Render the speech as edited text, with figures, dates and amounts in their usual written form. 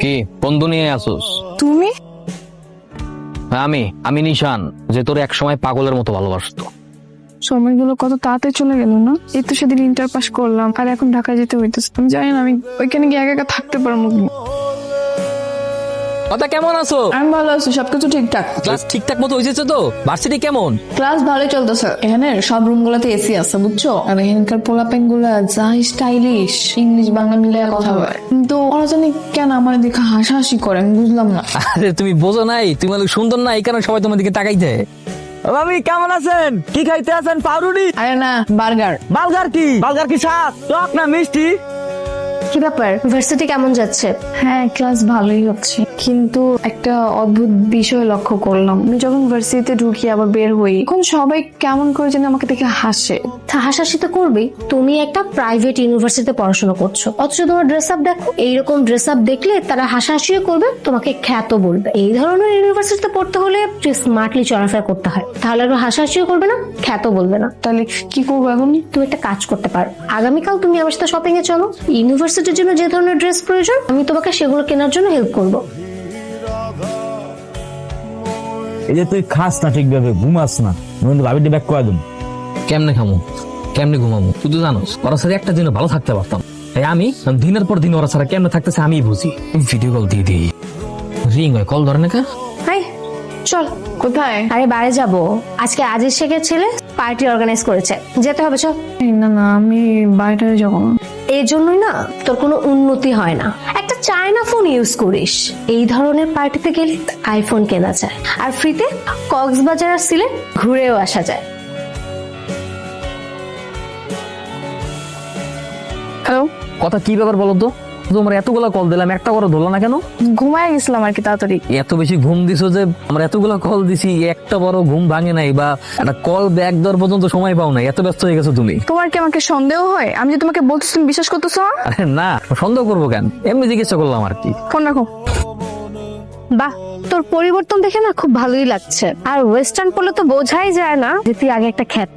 কি বন্ধু নিয়ে আসোস? তুমি? আমি নিশান, যে তোর এক সময় পাগলের মতো ভালোবাসতো। সময়গুলো কত তাড়াতাড়ি চলে গেল না। এই তো সেদিন ইন্টার পাস করলাম আর এখন ঢাকায় যেতে হইতেছে। আমি জানি না আমি ওইখানে গিয়ে একা একা থাকতে পারবো কি। কথা কেমন আছো? আমি ভালো আছি, সবকিছু ঠিকঠাক। ক্লাস ঠিকঠাক মতো হয়েছে তো? ভার্সিটি কেমন? ক্লাস ভালোই চলতেছে। এখানে সব রুম গুলাতে এসি আছে বুঝছো। আর এখানকার পোলাপেন গুলা যা স্টাইলিশ, ইংলিশ বাংলা মিলে কথা বলে, কিন্তু ওরা জানি কেন আমার দেখে হাসাহাসি করে, আমি বুঝলাম না। আরে তুমি বোঝো নাই, তুমি অনেক সুন্দর না, এই কারণে সবাই তোমার দিকে তাকাইতে। ভাবি কেমন আছেন? কি খাইতে আছেন? পাউরুটি? আরে না, বার্গার। বার্গার কি? বার্গার কি স্বাদ টক না মিষ্টি? কি ব্যাপার, ভার্সিটি কেমন যাচ্ছে? হ্যাঁ, ক্লাস ভালোই হচ্ছে, কিন্তু একটা অদ্ভুত বিষয় লক্ষ্য করলাম। আমি যখন ভার্সিটিতে ঢুকি আবার বের হই, এখন সবাই কেমন করে যেন আমাকে দেখে হাসে। তা হাসাহাসি তো করবেই, তুমি একটা প্রাইভেট ইউনিভার্সিটিতে পড়াশোনা করছো, অথচ তোমার ড্রেস আপ দেখো। এইরকম ড্রেস আপ দেখলে তারা হাসাহাসিও করবে, তোমাকে খ্যাত বলবে। এই ধরনের ইউনিভার্সিটিতে পড়তে হলে স্মার্টলি চলাফেরা করতে হয়, তাহলে আর হাসাহাসিও করবে না, খ্যাত বলবে না। তাহলে কি করবো এখন? তুমি একটা কাজ করতে পারো, আগামীকাল তুমি আমার সাথে শপিং এ চলো। ইউনিভার্সিটির জন্য যে ধরনের ড্রেস প্রয়োজন আমি তোমাকে সেগুলো কেনার জন্য হেল্প করবো। এই যে তুই খাস না ঠিকভাবে, ঘুমাস না, নইলে ভাবিটি ব্যাক করে দেব। কেমনে খামো, কেমনে ঘুমাবো? তুই তো জানোস ওরা সাথে একটা দিনও ভালো থাকতে পারতাম। তাই আমি দিনের পর দিন ওরা ছাড়া কেমনে থাকতেছে আমি বুঝি। ভিডিও কল দিয়ে দিই, রিং হয়, কল ধরে না কে? হাই, চল। কোথায়? আরে বাইরে যাব, আজকে আজিজ শেখের ছেলে পার্টি অর্গানাইজ করেছে, যেতে হবে, চল। না না, আমি বাইরে যাবো না। এই জন্যই না তোর কোনো উন্নতি হয় না। একটা চায়না ফোন ইউজ করিস, এই ধরনের পার্টিতে গেলে আইফোন কেনা যায়, আর ফ্রিতে কক্সবাজার আর সিলেট ঘুরেও আসা যায়। হ্যালো, কথা কি ব্যাপার বলো তো? তোমার এতগুলা কল দিলাম, একটা করে ধরলো না কেন? ঘুমায় গেছিলাম আর কি তাড়াতাড়ি। এত বেশি ঘুম দিছো যে আমরা এতগুলা কল দিছি, একটা বড় ঘুম ভাঙে নাই, বা একটা কল ব্যাক দেওয়ার পর্যন্ত সময় পাও নাই, এত ব্যস্ত হয়ে গেছো তুমি। তোমার কি আমাকে সন্দেহ হয়? আমি যে তোমাকে বলতেছি তুমি বিশ্বাস করতেছো না? আরে না, সন্দেহ করবো কেন, এমনি জিজ্ঞাসা করলাম আর কি। ফোন রাখো। বাহ, তোর পরিবর্তন দেখে না খুব ভালোই লাগছে। আর ওয়েস্টার্ন পরলে তো বোঝাই যায় না যে তুই আগে একটা খ্যাত